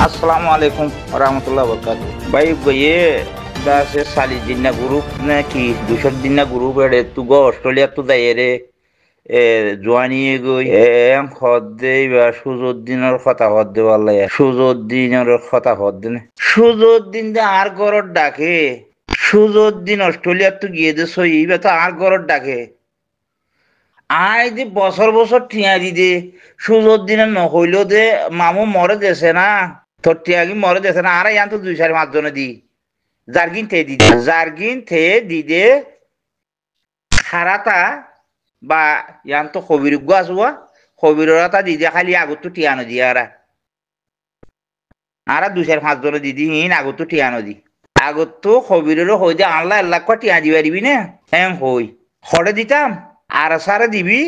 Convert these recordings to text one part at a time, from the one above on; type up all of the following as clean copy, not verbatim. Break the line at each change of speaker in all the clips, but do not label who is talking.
আসসালামু আলাইকুম রহমতুল্লাহ বরকাত ভাই গিয়ে দাসে সালি জিন্না গ্রুপ নাকি 200 দিনা গ্রুপ এড়ে তু গো অস্ট্রেলিয়া তু যাই রে জোয়ানি গই হদ্দে বা সুজুদ্দিনের কথা হদ্দে বললাই সুজুদ্দিনের কথা হদ্দে সুজুদ্দিন দে আর গরর ডাকে সুজুদ্দিন অস্ট্রেলিয়া তু গিয়ে দে সই বা তো আর গরর ডাকে আই দি বছর বছর টিয়া দি দে সুজুদ্দিনের নহইল দে মামু মরে দেছে না তোর টিয়াগি মরে দেছে না আর ইয়ান তো 2-4 মাস জনে দি জার্গিন থে দি দে খারাতা বা ইয়ান তো খবির আসুয়া খবিরতা দি দে খালি আগত তো টিয়ানো দি আর 2-4 মাস জনে দিদি হিন আগত তো টিয়ানো দি আগত তো খবিরেরও হই দে আল্লাহ আল্লাহ ক টিয়া দিবা দিবি না হ্যাঁ হই হরে দিতাম আর সারে দিবি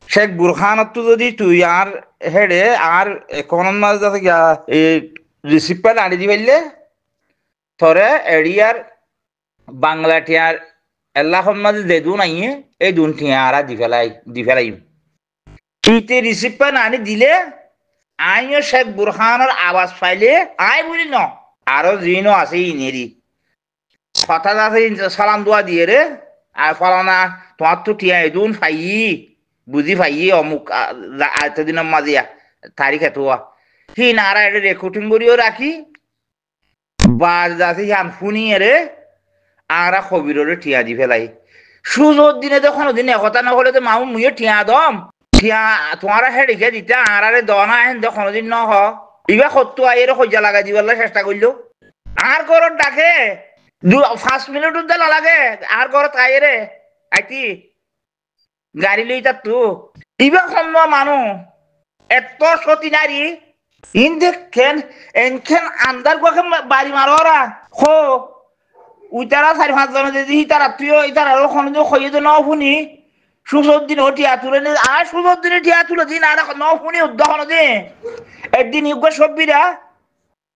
শেখ বুরহানত যদি তুই আর হেডে আর কোন মাস যাতে এই রিসিভ পাইলে আনি দি পাইলে থরে এড়িয়ার বাংলা টিয়ার এল্লাহ মাঝে যে দুন আইয়ে এই দুন টিয়া আর দি ফেলাই ইতে রিসিভ পাইলে আনি দিলে আইও শেখ বুরহানের আওয়াজ পাইলে আই বলি ন আরো জিনো আছে ইনেরি কথা আছে সালাম দোয়া দিয়ে রে আর ফলানা তোমার তো টিয়া এদুন ফাই বুঝি ভাই অমুক এতদিনের মাঝিয়া তারিখ এত হি নারা এটা রেকর্ডিং করিও রাখি বাজ যাচ্ছে আন শুনিয়ে রে আরা খবিরে ঠিয়া দি ফেলাই সুযোগ দিনে তো কোনোদিন একতা না হলে তো মামু মুয়ে ঠিয়া দম ঠিয়া তোমার হেডিকে দিতে আরারে দনা হেন তো কোনোদিন ন হ ইবা সত্য আইয়ের সজ্জা লাগাই দিবার চেষ্টা করলো আর ঘরত ডাকে 5 মিনিট নালাগে আর ঘরত আইরে আইতি গাড়ি লই তার তো ইবা কম মানু এত সতী নারী ইন দেখেন এনখেন আন্দার গোকে বাড়ি মারোরা হো উইতারা 4-5 জন যদি তারা তুইও ইতারা ওখানে যে খইয়ে তো নাও শুনি সুসদ্দিন ওটিয়া তুলে নে আর সুসদ্দিনে টিয়া তুলে দিন আর নাও শুনি উদ্যাহন দে একদিন ইউগ সব্বিরা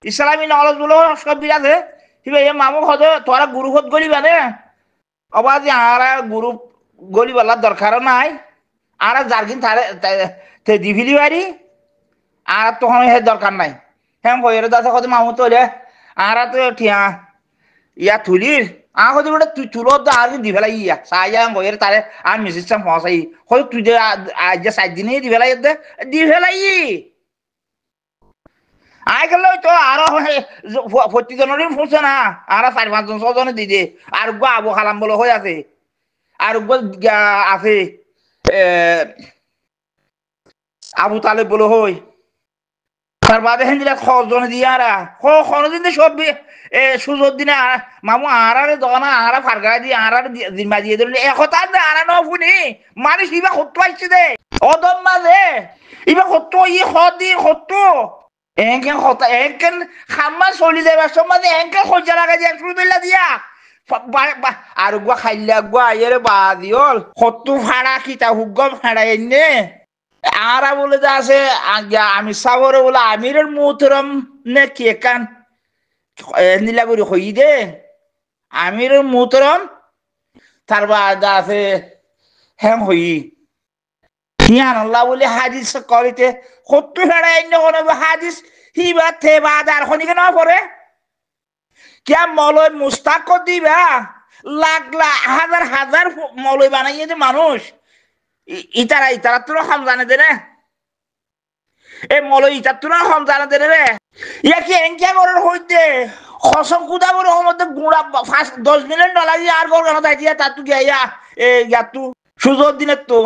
ইসলামী নলেজ বলো সব্বিরা আছে হিবে এ মামু হদে তোরা গুরু হদ গলিবা নে অবাজি আর গুরু গলিবালার দরকার নাই আর জার্গিন তে দিভিলি বাড়ি আর তখন হে দরকার নাই হ্যাঁ কইরে দাসে কত মামু তোলে আর তো ঠিয়া ইয়া তুলির হতে বড় তুই তুলো আর দি ফেলাই ইয়া সাইয়া কইরে তারে আর মেসেজ পৌঁছাই হয়তো তুই যে আজ 7 দিনে দি ফেলাই দি ফেলাই আই গেল তো আর প্রতিজনেরই ফুলছে না আর 4-5 জন 6 জনে দি দে আর গো আবু খালাম বলে হয়ে আছে আর আছে আবু তালেব বলে হই তার বাদে হেন্দিরা খজন দিয়ারা খনদিন সব সুযোগ দিনে মামু আরারে দনা আরা ফারগাই দি আরারে দিন বাজিয়ে দিল একতা দে আরা ন শুনি মানুষ ইবা সত্য আইছে দে অদম মাঝে ইবা সত্য দি সত্য এনকেন হতা এনকেন খাম্মা চলি যাবার সমাজে এনকেন সজ্জা লাগাই দিয়ে শুরু বেলা দিয়া আর গুয়া খাইলা গুয়া আইরে বাদি হল সত্য ভাড়া কিতা হুগম ভাড়াই এনে আরা বলে যে আছে আমি সাবরে বলে আমিরের মোহতরম নে কে কান নীলাগুড়ি হই দে আমিরের মোহতরম তার বাদ আছে হ্যাঁ হই হিয়ান আল্লাহ বলে হাদিস করিতে সত্য ভাড়াই এনে কোনো হাদিস হিবা থে বাদ আর খনিকে না পড়ে क्या मौलवी मुस्ताक को दिबा लाख लाख हजार हजार मौलवी बानाइए যে মানুষ ইতারা তো হাম জানে দে রে এই মৌলवी ইতারা তো হাম জানে দে রে ইয়া কি এনকে করার হইতে খসম কুদা করে মধ্যে গুড়া 10 মিনিট না লাগি আর গর গানা দাইয়া তা তু গিয়া ইয়া তু সুযোগ দিনে তো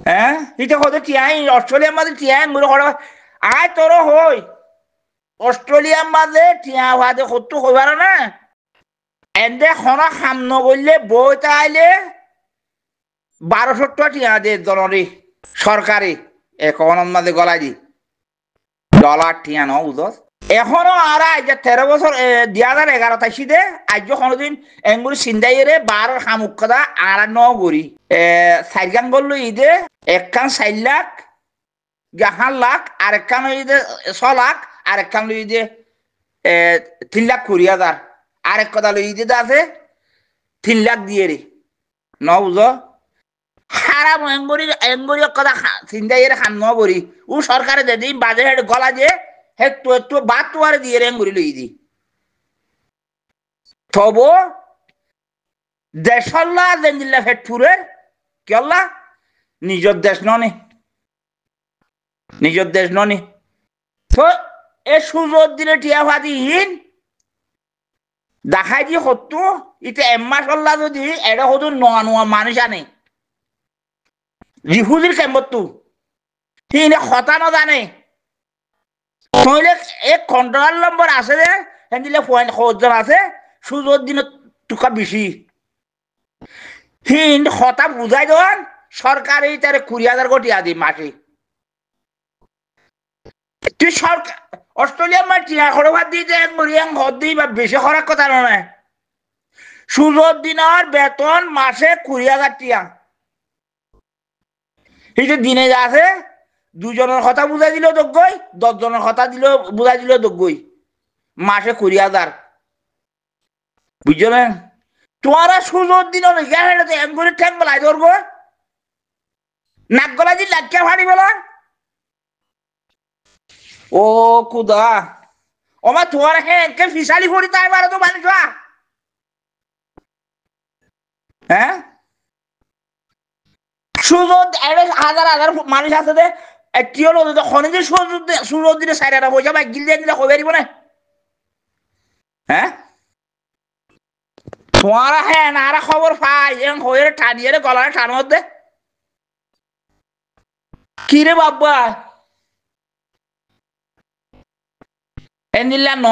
হ্যাঁ ইটা হতে টিয়াই অস্ট্রেলিয়ার মধ্যে টিয়াই মুরে করা আয় তোর হই অস্ট্রেলিয়ার মাঝে টিয়া ভাদে সত্য হইবার না এন্দে খনা খাম নগরলে বই তাইলে 1200 টাকা টিয়া দে জনরি সরকারি এখন মাঝে গলাই দি ডলার টিয়া ন বুঝস এখনো আর আজ 13 বছর 2011 তাইছি দে আজ কোনদিন এঙ্গুরি সিন্দাইরে 12 খামুক কথা আর ন গরি সাইগান বললো ইদে একখান 4 লাখ 5 লাখ আর একখান ইদে 6 লাখ আর একখান লই দে 3,20,000 আর এক কথা লই দে আছে 3 লাখ দিয়ে রে ন বুঝো হারাম এঙ্গরি কথা চিন্তা এর খান ন বরি ও সরকারে যদি বাজে গলা যে হে তো বাদ তো আর দিয়ে রেং করে লই দি তব দেশল্লা দেন্দিল্লা ফেটপুরে কেল্লা নিজের দেশ ননে নিজের দেশ ননে তো এ সুযোগ দিলে টিয়া ভাদিহীন দেখাই দি সত্তু ইতে এম্মা চল্লা যদি এটা হতো নোয়া নোয়া মানুষ আনে রিফুজির কেম্বরতু সি হতা নজানে নইলে এক কন্ট্রোল নম্বর আছে যে হেন্দিলে পয়েন্ট সজন আছে সুযোগ দিন টুকা বেশি হিন্দ হতা বুঝাই দেন সরকারি তারে 20,000 কোটি আদি মাসে তুই সরকার অস্ট্রেলিয়া মার টিয়া খরবাদ দিতে এক মরিয়াং হদ দিই বা বেশি খরাক কথা নয় সুযোগ দিনের বেতন মাসে 20,000 টিয়া এই যে দিনে যা আছে 2 জনের কথা বুঝাই দিল দগ্গই 10 জনের কথা দিল বুঝাই দিল দগ্গই মাসে 20,000 বুঝছো না তোমারা সুযোগ দিন এম করে ঠ্যাং বলাই ধরবো নাক গলা দি লাগিয়া ফাড়ি বলা ও কুদা ওমা তোমার একে ফিসালি ফড়ি তাই পারো তো মানুষ হ্যাঁ সুযোগ হাজার হাজার মানুষ আছে যে কি হলো খনিজের সুযোগ দিলে 4,000 পয়সা বা গিল দিয়ে দিলে হবে দিব না হ্যাঁ তোমারা হ্যাঁ নারা খবর পাই এম হয়ে টানিয়ে গলায় টান মধ্যে কি রে বাবা এনিলা ন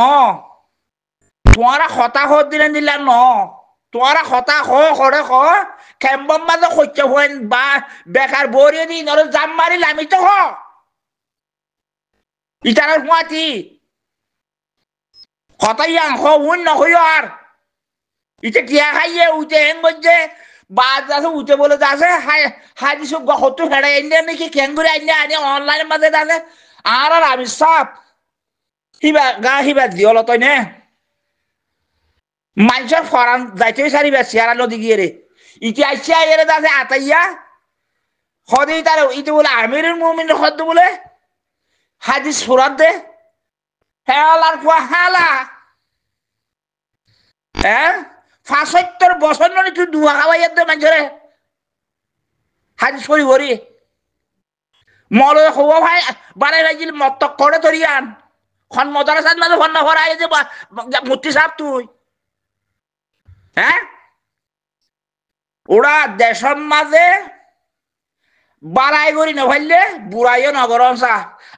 তোমারা হতা হত দিলে দিলা ন তোমারা হতা করে খেম্বম মাঝে সত্য হইন বা বেকার বরিয়ে দি নরে জাম মারি লামি তো ইটার হুয়াতি হতাই হুন নহই আর ইতে টিয়া খাইয়ে উঠে হেন বলছে বাদ আছে উঠে বলে আছে হাই দিছো হতো হেড়ে এনে নাকি কেন করে আইনে অনলাইনের মাঝে আছে আর আমি সাপ হিবা গা হিবা দিওল তই নে মানুষের ফরান যাইতে সারিবা চেয়ারা নদী গিয়ে রে ইতি আইসিয়া এর আছে আতাইয়া হদেই তার ইতি বলে আমিরের মুমিন হদ বলে হাদিস সুরাত দে হেলার কুয়া হালা হ্যাঁ 75 বছর নয় তুই দুয়া খাওয়াইয়া দে মানুষরে হাদিস করি ভরি মল হওয়া ভাই বাড়াই রাখিল মত করে ধরিয়ান খন মদারাসাত মাঝে ফন্না ভরাই যে মূর্তি সাপ তুই হ্যাঁ ওরা দেশের মাঝে বাড়াই করি না ভাইলে বুড়াইও নগর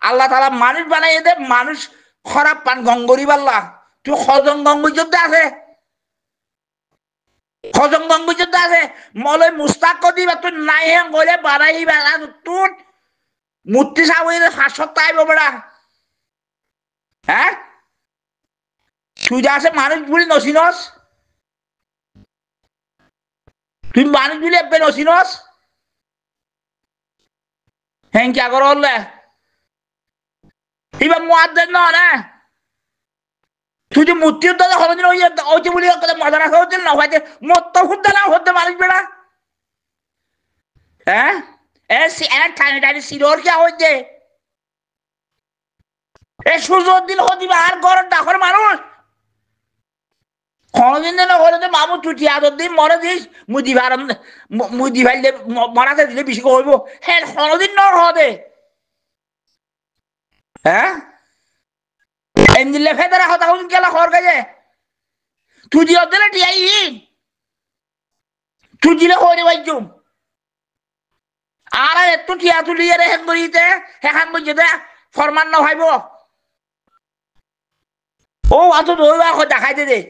আল্লাহ তালা মানুষ বানাই দে মানুষ খারাপ পান গঙ্গরি পাল্লা তুই খজং গঙ্গি যুদ্ধ আছে খজং গঙ্গি যুদ্ধ আছে মলে মুস্তাক দিবা তুই নাই হ্যাঁ গলে বাড়াই বেলা তুই মূর্তি সাপ হয়ে 500 আইব বেড়া হ্যাঁ তুই যা আছে মানুষ বুড়ি নছিনস তুই মানুষ বুড়ি এবে নছিনস হ্যাঁ কি আগর হলে এবার মুয়াদ্দেন না তুই যে মূর্তি উদ্যোগ হলদিন ওই যে বলি মজা রাখা হচ্ছে না হয়তো মত হুদ্দা না হতে মানুষ বেড়া হ্যাঁ টানি টানি সিরোর কে হচ্ছে এ সুযোগ দিল হদিবা আর গরম ডাকর মানুষ কোনদিন না হলে তো মামু তুই আদর দিন মরে দিস মুদি ভাইলে মরাতে দিলে বেশি হইব হ্যাঁ কোনদিন ন হদে হ্যাঁ এনদিলে ফেদারা হতা কোন কেলা খর গেছে তুই দিও দিলে টিয়াই তুই দিলে হইরে বাইজুম আর একটু টিয়া তুলিয়ে রে হেন করিতে হেখান বলছে দে ফরমান না ভাইব ও আতো দৌড়া দেখাই দে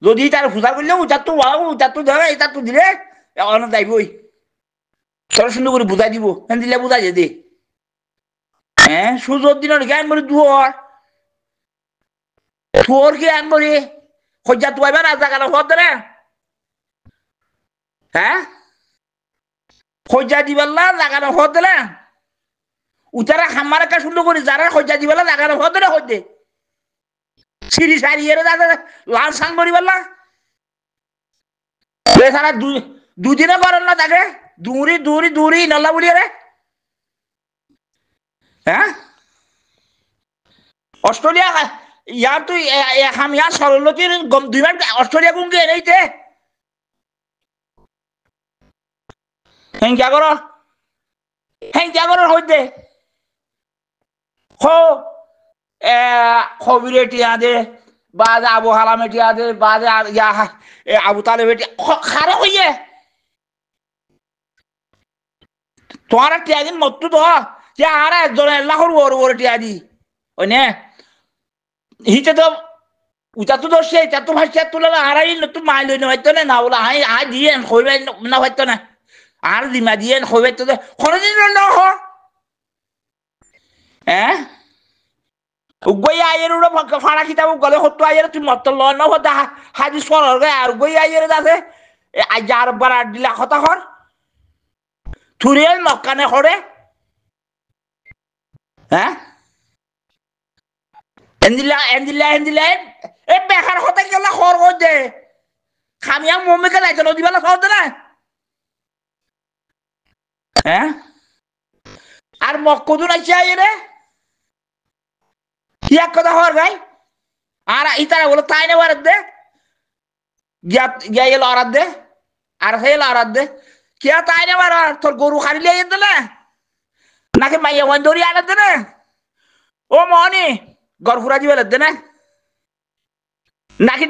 যদি তার ফুসা করলে উচার তো ধরে এটা তো দিলে অন যাইবই তোর সুন্দর করে বুঝাই দিব হেন দিলে বুঝাই দে হ্যাঁ সুযোগ দিনের জ্ঞান বলি তুয়ার কি আন বলি হজ্জা তুয়াইবা না জায়গা হদ রে হ্যাঁ হজ্জা দিবাল্লা জায়গা হদ না উতারা খামার একটা সুন্দর করে যারা হজ্জা দিবাল্লা জায়গা হদ রে হদ্দে সিঁড়ি সারিয়ে লাল সাং করি পারলা সারা দুদিনে করেন না তাকে দূরি দূরি দূরি নল্লা বলিয়ে রে হ্যাঁ অস্ট্রেলিয়া ইয়ার তুই আমি আর সরলতির গম 2 মাস অস্ট্রেলিয়া কোন গে নেইতে হেঙ্গা করো হইতে হো খবিরে টিয়া দে বাজে আবু হালামে টিয়া দে বাজে আবু তালেবে খারে হইয়ে তোমার টিয়া দিন মত্তু তো যে আর একজন লাখর ওর টিয়া দি ওই নে হিতে তো উটা তো দর্শে এটা তো ভাষা তুলে আড়াই নতুন মাইল না হয়তো না বলা হাই দিয়ে হইবে না হয়তো না আর দিমা দিয়ে হইবে তো খরদিন না হ হ্যাঁ উগই আয়ের উড়ো ফাড়া খিতাব গলে হতো আয়ের তুই মত ল না হতা হাজি সরর গে আর উগই আয়ের দাসে আজ আর বার দিলা কথা হর থুরিয়াল মক্কানে হরে হ্যাঁ এন্দিলা এ বেকার হতে গেলে হর হই দে খামিয়া মম্মিকে লাইতে দিবেলা খাওয়া না হ্যাঁ আর মক্কদুন আইছে আইরে এক কথা হর ভাই আর ইতারা বলো তাই না বারাত দে গিয়া লড়াত দে আর হে লড়াত দে কিয়া তাই না বারা তোর গরু খারি লিয়ে যেত না নাকি মাইয়া ওয়ান দড়ি আনাত দে না ও মনি গরফুরা দিবে দে না নাকি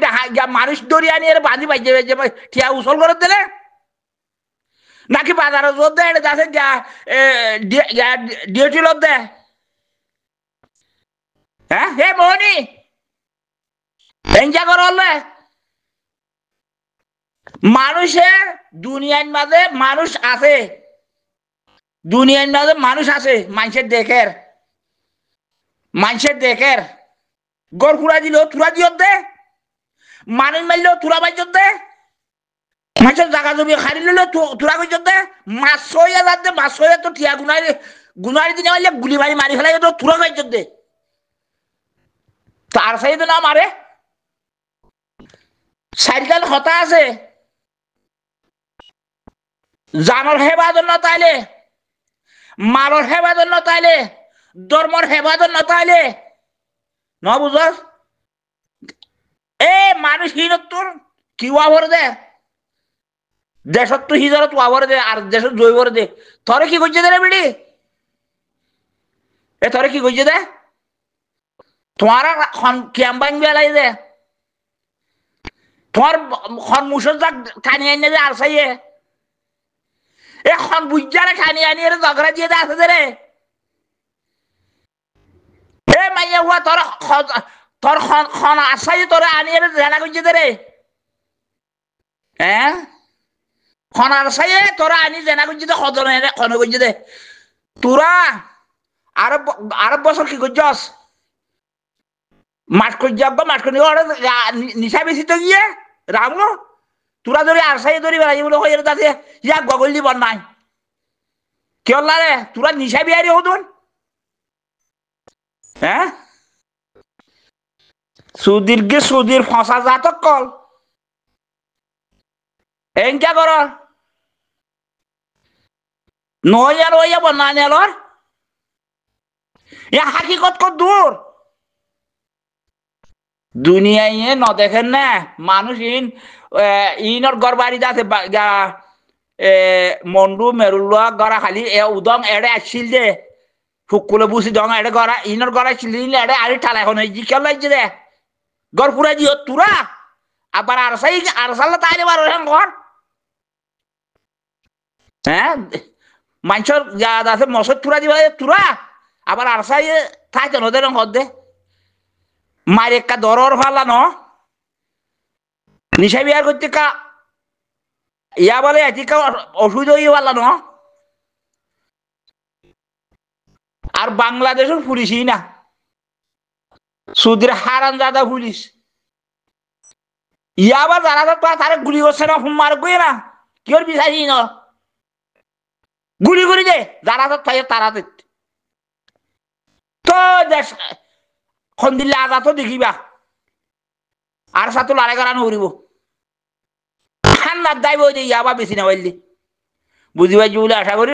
মানুষ দড়ি আনিয়ে বাঁধি বাজে বাজে ঠিয়া উসল করে দিলে নাকি বাজারে জোর দেয় এটা যাচ্ছে ডিউটি লোক দেয় হ্যাঁ হে মোহনি এনজয় করলে মানুষের দুনিয়ার মাঝে মানুষ আছে দুনিয়ার মাঝে মানুষ আছে মানুষের দেখের গড় ফুরা দিল তুরা দিও দে মানুষ মারলেও তুরা বাইর দে মানুষের জায়গা জমি হারি লইলেও তুরা কই দে মাছ হইয়া যাতে মাছ হইয়া তো ঠিয়া গুনারি দিনে মারলে গুলি মারি ফেলাই তো তুরা বাইর দে তার সাইড না মারে সাইকেল হতা আছে জানর হেফাজত নতাইলে মালর হেফাজত নতাইলে ধর্মর হেফাজত নতাইলে ন বুঝস এ মানুষ হিনত্তর কি ওয়াবর দে দেশত তো হিজরত ওয়াবর দে আর দেশত জৈবর দে তরে কি করছে দে রে বিড়ি এ তরে কি করছে দে তোমার ক্যাম ভাঙবে লাই দে তোমার খন মুসর যাক টানি আনি দে আর সাইয়ে এখন বুঝারে খানি আনি এর ঝগড়া দিয়ে আছে দে রে এ মাইয়া হুয়া তোর খন আসাই তোরে আনি এর জানা করছে দে রে হ্যাঁ খন আসাই তোরা আনি জানা করছে দে খদন খন করছে দে তোরা আরব বছর কি করছস মাঠ করে যাবো মাঠ করে নিশা বেশি তো গিয়ে রামো তোরা ধরে আর সাই ধরি বেড়াই বলে হয়ে তাতে ইয়া গগল দিব নাই কি হল রে তোরা নিশা বিহারি হতুন হ্যাঁ সুদির ফসা জাতক কল এনকা কর নয়ার ওইয়া বন্যা নেলর ইয়া হাকিকত কত দূর দুনিয়ায় ন দেখেন না মানুষ ইনর গড় বাড়ি আছে মন্ডু মেরুলুয়া গড়া খালি উদং এড়ে আসছিল দে ফুকুলে বুঝি দং এড়ে গড়া ইনর গড়া ছিল এড়ে আরে ঠালা এখন জি কেন লাগছে দে গড় পুরা দিও তুরা আবার আর সাল তাইলে বার হেন ঘর হ্যাঁ মানুষের যা আছে মশর তুরা দিবা তুরা আবার আর সাই থাকে নদের ঘর দে মায়ের একটা দরর ফালা ন নিশা বিহার করতে কা ইয়া বলে এটিকা অসুবিধা হয়ে পারলা ন আর বাংলাদেশের পুলিশই না সুদের হারান দাদা পুলিশ ইয়া আবার যারা তারা গুলি করছে না মার গই না কি ওর বিচারি ন গুলি করে দে যারা তারা তো দেশ দিল্লি আজা তো দেখিবা আর সাথে লড়াই করা নকরিব ঠান্ডার দায়ব ইয়াবা বেশি না পারলি বুঝি পাইছি বলে আশা করি।